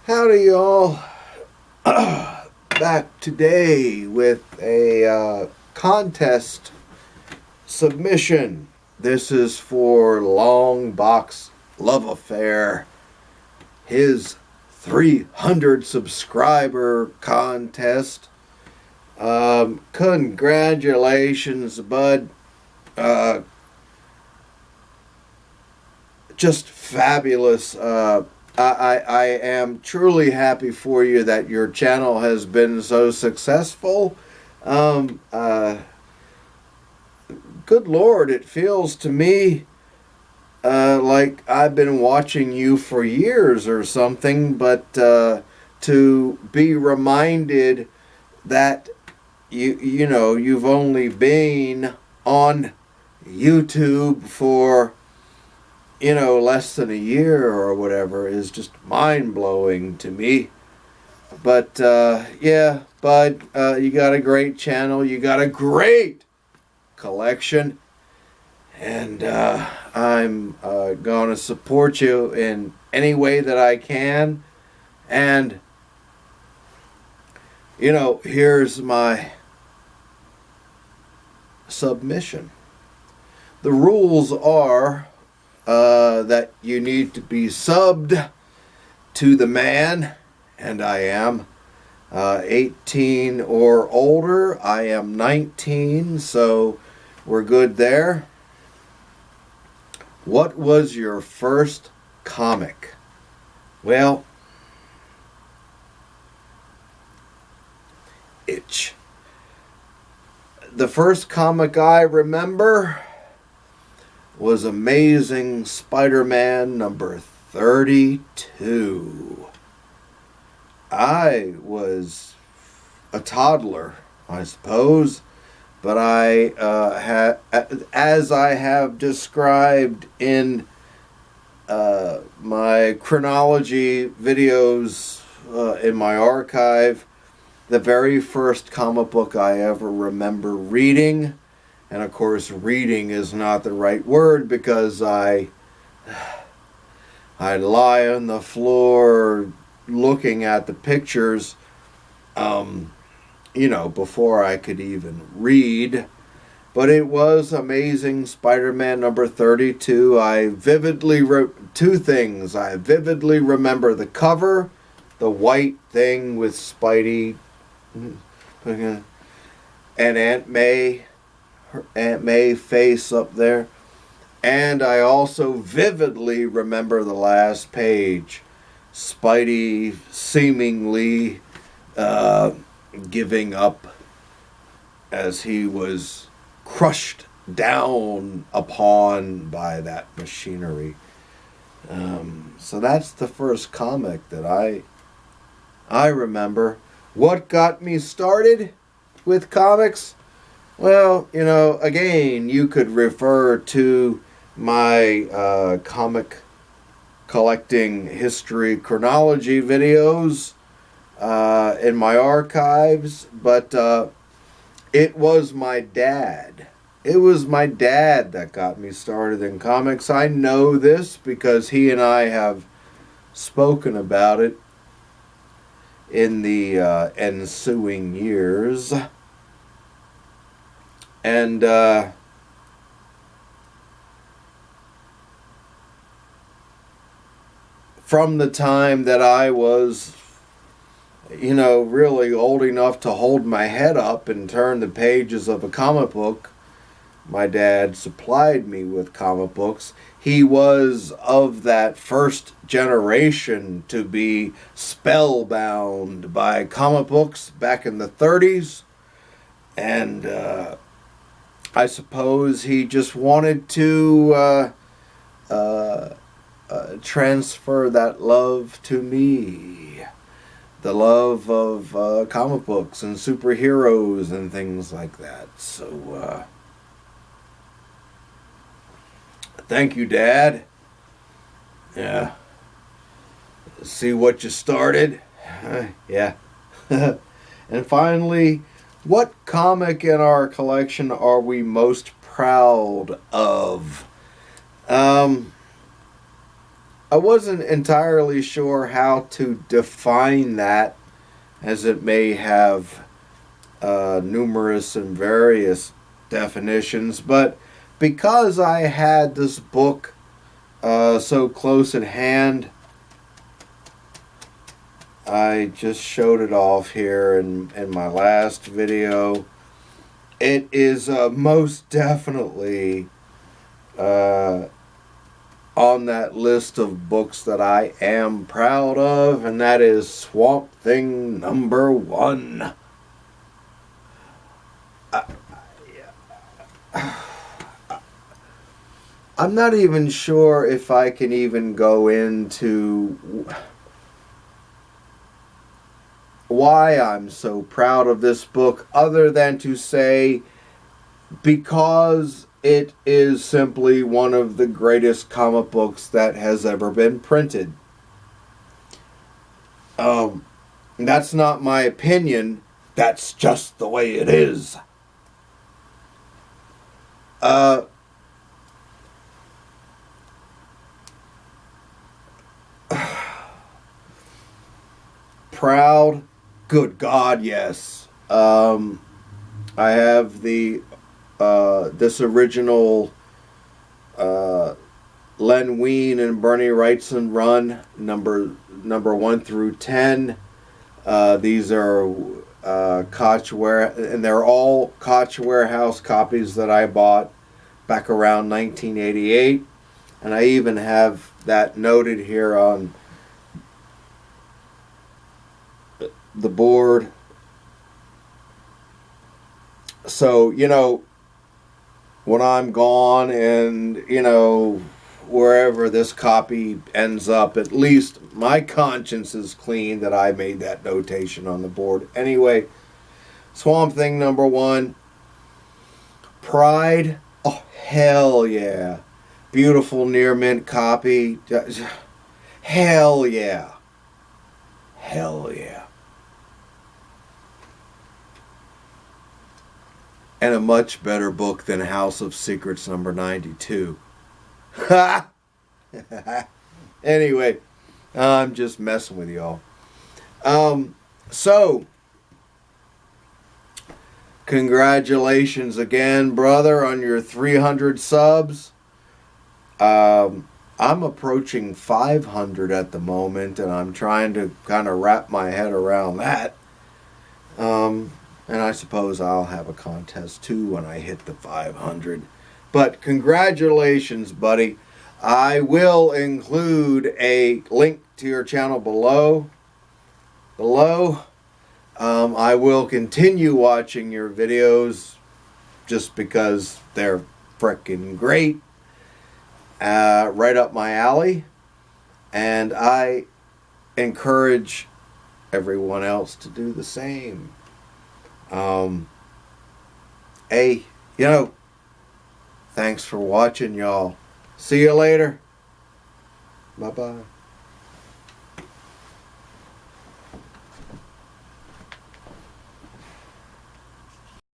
Howdy, y'all. Back today with a contest submission. This is for Longbox Love Affair, his 300 subscriber contest. Congratulations, bud. Just fabulous. I am truly happy for you that your channel has been so successful. Good Lord, it feels to me like I've been watching you for years or something, but to be reminded that you've only been on YouTube for less than a year or whatever is just mind-blowing to me. But, yeah, bud, you got a great channel. You got a great collection. And I'm going to support you in any way that I can. And, here's my submission. The rules are that you need to be subbed to the man, and I am 18 or older. I am 19, so we're good there. What was your first comic? Well, Itch. The first comic I remember was Amazing Spider-Man number 32. I was a toddler, I suppose, but as I have described in my chronology videos in my archive, the very first comic book I ever remember reading. And of course, reading is not the right word because I'd lie on the floor looking at the pictures, before I could even read. But it was Amazing Spider-Man number 32. I vividly two things. I vividly remember the cover, the white thing with Spidey and Aunt May face up there, and I also vividly remember the last page, Spidey seemingly giving up as he was crushed down upon by that machinery. So that's the first comic that I remember. What got me started with comics? Well, again, you could refer to my comic collecting history chronology videos in my archives, but it was my dad. It was my dad that got me started in comics. I know this because he and I have spoken about it in the ensuing years. And from the time that I was, really old enough to hold my head up and turn the pages of a comic book, my dad supplied me with comic books. He was of that first generation to be spellbound by comic books back in the 30s. And I suppose he just wanted to transfer that love to me. The love of comic books and superheroes and things like that. So, thank you, Dad. Yeah. See what you started? Yeah. And finally, what comic in our collection are we most proud of? I wasn't entirely sure how to define that, as it may have numerous and various definitions, but because I had this book so close at hand, I just showed it off here in my last video. It is most definitely on that list of books that I am proud of, and that is Swamp Thing #1. I'm not even sure if I can even go into why I'm so proud of this book, other than to say because it is simply one of the greatest comic books that has ever been printed. That's not my opinion. That's just the way it is. Proud? Good God, yes. I have the this original Len Wein and Bernie Wrightson run, number 1 through 10. These are Koch and they're all Koch Warehouse copies that I bought back around 1988, and I even have that noted here on the board. So, when I'm gone and, wherever this copy ends up, at least my conscience is clean that I made that notation on the board. Anyway, Swamp Thing #1. Pride. Oh, hell yeah. Beautiful near mint copy. Hell yeah. Hell yeah. And a much better book than House of Secrets #92. Ha! Anyway, I'm just messing with y'all. So, congratulations again, brother, on your 300 subs. I'm approaching 500 at the moment, and I'm trying to kind of wrap my head around that. And I suppose I'll have a contest too when I hit the 500. But congratulations, buddy. I will include a link to your channel below. I will continue watching your videos just because they're frickin' great. Right up my alley. And I encourage everyone else to do the same. Hey, thanks for watching, y'all. See you later. Bye-bye.